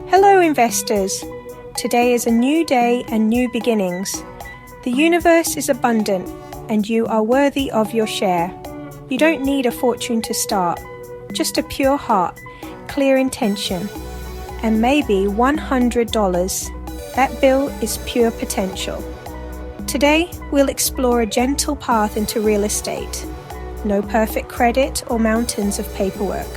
Hello investors! Today is a new day and new beginnings. The universe is abundant and you are worthy of your share. You don't need a fortune to start, just a pure heart, clear intention, and maybe $100. That bill is pure potential. Today, we'll explore a gentle path into real estate. No perfect credit or mountains of paperwork.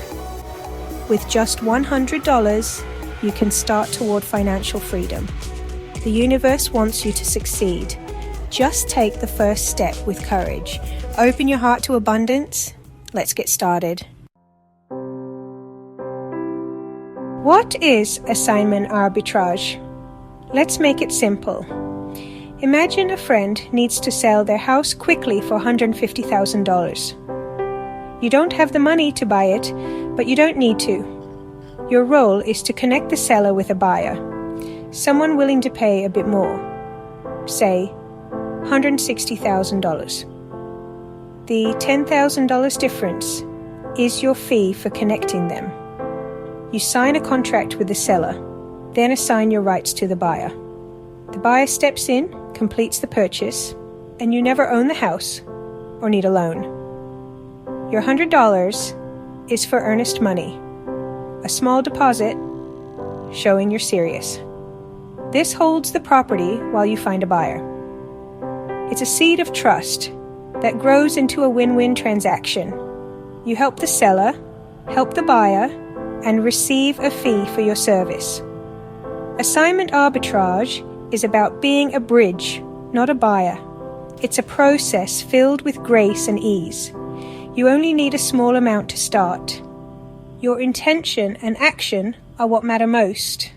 With just $100, you can start toward financial freedom. The universe wants you to succeed. Just take the first step with courage. Open your heart to abundance. Let's get started. What is assignment arbitrage? Let's make it simple. Imagine a friend needs to sell their house quickly for $150,000. You don't have the money to buy it, but you don't need to. Your role is to connect the seller with a buyer, someone willing to pay a bit more, say $160,000. The $10,000 difference is your fee for connecting them. You sign a contract with the seller, then assign your rights to the buyer. The buyer steps in, completes the purchase, and you never own the house or need a loan. Your $100 is for earnest money, a small deposit showing you're serious. This holds the property while you find a buyer. It's a seed of trust that grows into a win-win transaction. You help the seller, help the buyer, and receive a fee for your service. Assignment arbitrage is about being a bridge, not a buyer. It's a process filled with grace and ease. You only need a small amount to start. Your intention and action are what matter most.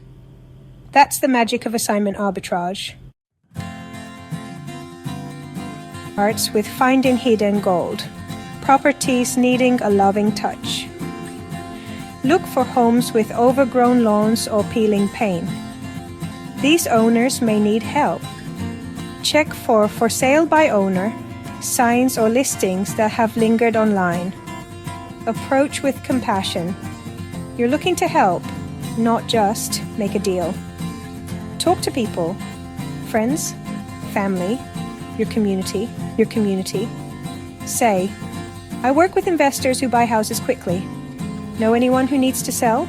That's the magic of assignment arbitrage. Starts with finding hidden gold, properties needing a loving touch. Look for homes with overgrown lawns or peeling paint. These owners may need help. Check for sale by owner, signs or listings that have lingered online. Approach with compassion. You're looking to help, not just make a deal. Talk to people, friends, family, your community. Say, I work with investors who buy houses quickly. Know anyone who needs to sell?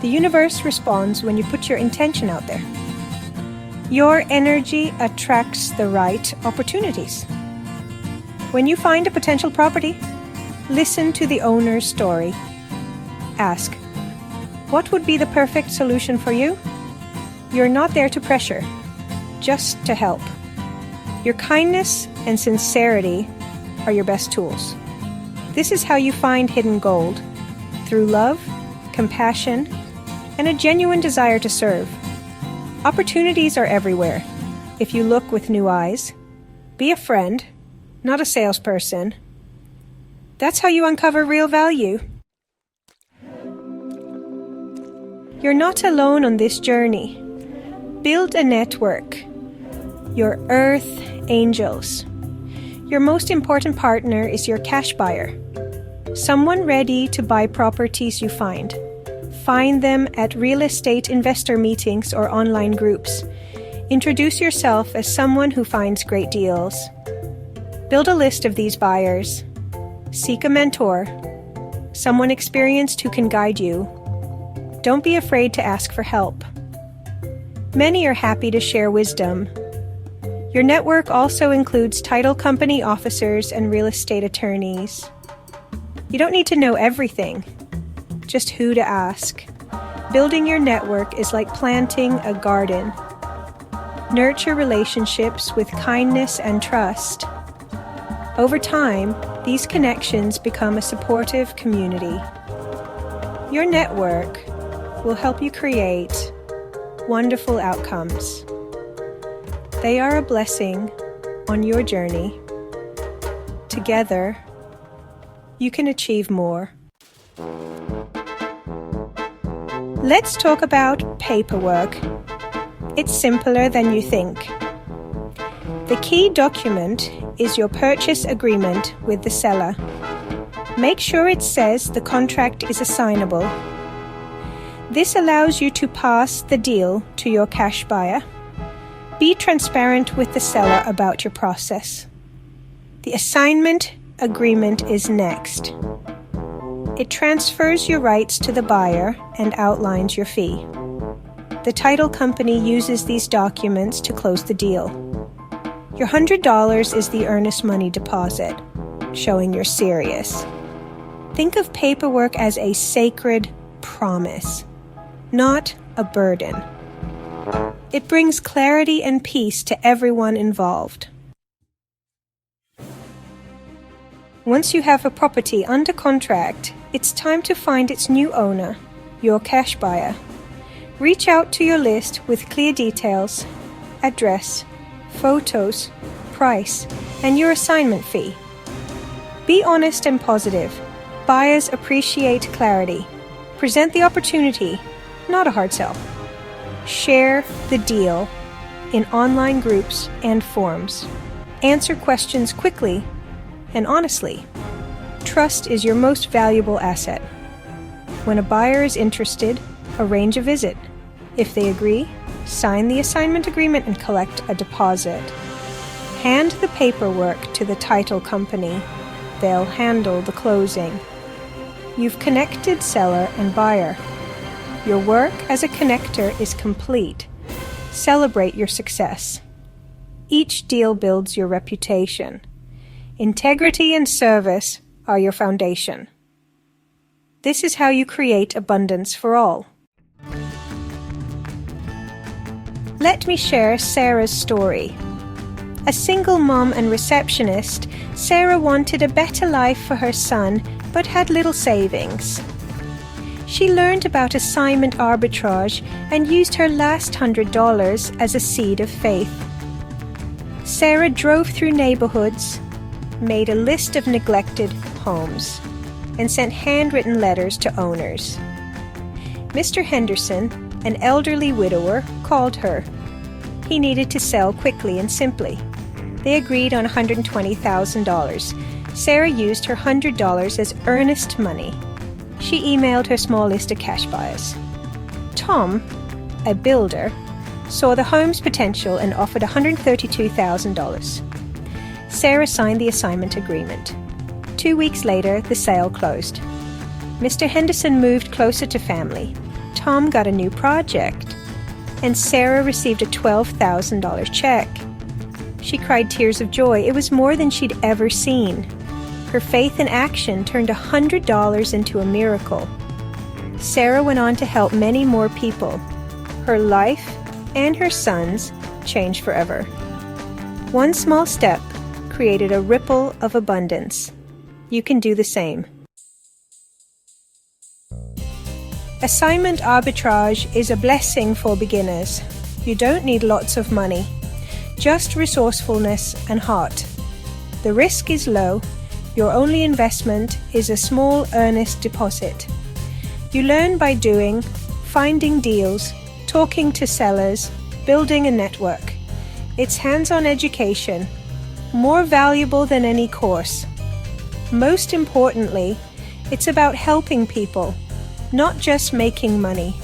The universe responds when you put your intention out there. Your energy attracts the right opportunities. When you find a potential property, listen to the owner's story. Ask, what would be the perfect solution for you? You're not there to pressure, just to help. Your kindness and sincerity are your best tools. This is how you find hidden gold, through love, compassion, and a genuine desire to serve. Opportunities are everywhere, if you look with new eyes. Be a friend, not a salesperson. That's how you uncover real value. You're not alone on this journey. Build a network. Your earth angels. Your most important partner is your cash buyer. Someone ready to buy properties you find. Find them at real estate investor meetings or online groups. Introduce yourself as someone who finds great deals. Build a list of these buyers. Seek a mentor, someone experienced who can guide you. Don't be afraid to ask for help. Many are happy to share wisdom. Your network also includes title company officers and real estate attorneys. You don't need to know everything, just who to ask. Building your network is like planting a garden. Nurture relationships with kindness and trust. Over time, these connections become a supportive community. Your network will help you create wonderful outcomes. They are a blessing on your journey. Together, you can achieve more. Let's talk about paperwork. It's simpler than you think. The key document is your purchase agreement with the seller. Make sure it says the contract is assignable. This allows you to pass the deal to your cash buyer. Be transparent with the seller about your process. The assignment agreement is next. It transfers your rights to the buyer and outlines your fee. The title company uses these documents to close the deal. Your $100 is the earnest money deposit, showing you're serious. Think of paperwork as a sacred promise, not a burden. It brings clarity and peace to everyone involved. Once you have a property under contract, it's time to find its new owner, your cash buyer. Reach out to your list with clear details, address, photos, price, and your assignment fee. Be honest and positive. Buyers appreciate clarity. Present the opportunity, not a hard sell. Share the deal in online groups and forums. Answer questions quickly and honestly. Trust is your most valuable asset. When a buyer is interested, arrange a visit. If they agree, sign the assignment agreement and collect a deposit. Hand the paperwork to the title company. They'll handle the closing. You've connected seller and buyer. Your work as a connector is complete. Celebrate your success. Each deal builds your reputation. Integrity and service are your foundation. This is how you create abundance for all. Let me share Sarah's story. A single mom and receptionist, Sarah wanted a better life for her son, but had little savings. She learned about assignment arbitrage and used her last $100 as a seed of faith. Sarah drove through neighborhoods, made a list of neglected homes, and sent handwritten letters to owners. Mr. Henderson, an elderly widower, called her. He needed to sell quickly and simply. They agreed on $120,000. Sarah used her $100 as earnest money. She emailed her small list of cash buyers. Tom, a builder, saw the home's potential and offered $132,000. Sarah signed the assignment agreement. 2 weeks later, the sale closed. Mr. Henderson moved closer to family. Tom got a new project, and Sarah received a $12,000 check. She cried tears of joy. It was more than she'd ever seen. Her faith in action turned $100 into a miracle. Sarah went on to help many more people. Her life and her son's changed forever. One small step created a ripple of abundance. You can do the same. Assignment arbitrage is a blessing for beginners. You don't need lots of money, just resourcefulness and heart. The risk is low. Your only investment is a small earnest deposit. You learn by doing, finding deals, talking to sellers, building a network. It's hands-on education, more valuable than any course. Most importantly, it's about helping people, not just making money.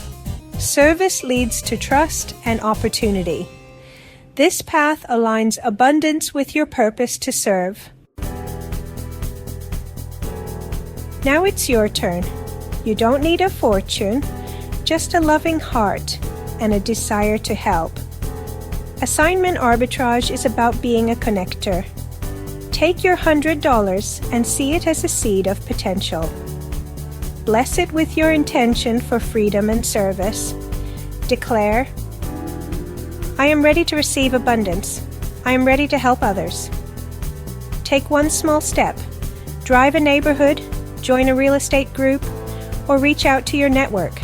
Service leads to trust and opportunity. This path aligns abundance with your purpose to serve. Now it's your turn. You don't need a fortune, just a loving heart and a desire to help. Assignment arbitrage is about being a connector. Take your $100 and see it as a seed of potential. Bless it with your intention for freedom and service. Declare, I am ready to receive abundance. I am ready to help others. Take one small step. Drive a neighborhood, join a real estate group, or reach out to your network.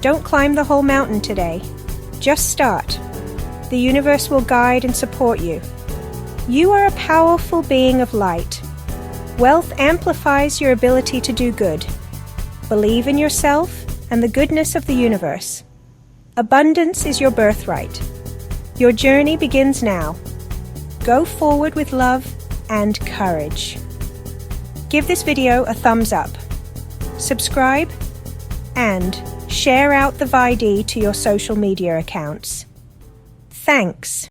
Don't climb the whole mountain today. Just start. The universe will guide and support you. You are a powerful being of light. Wealth amplifies your ability to do good. Believe in yourself and the goodness of the universe. Abundance is your birthright. Your journey begins now. Go forward with love and courage. Give this video a thumbs up. Subscribe and Share out the VID to your social media accounts. Thanks.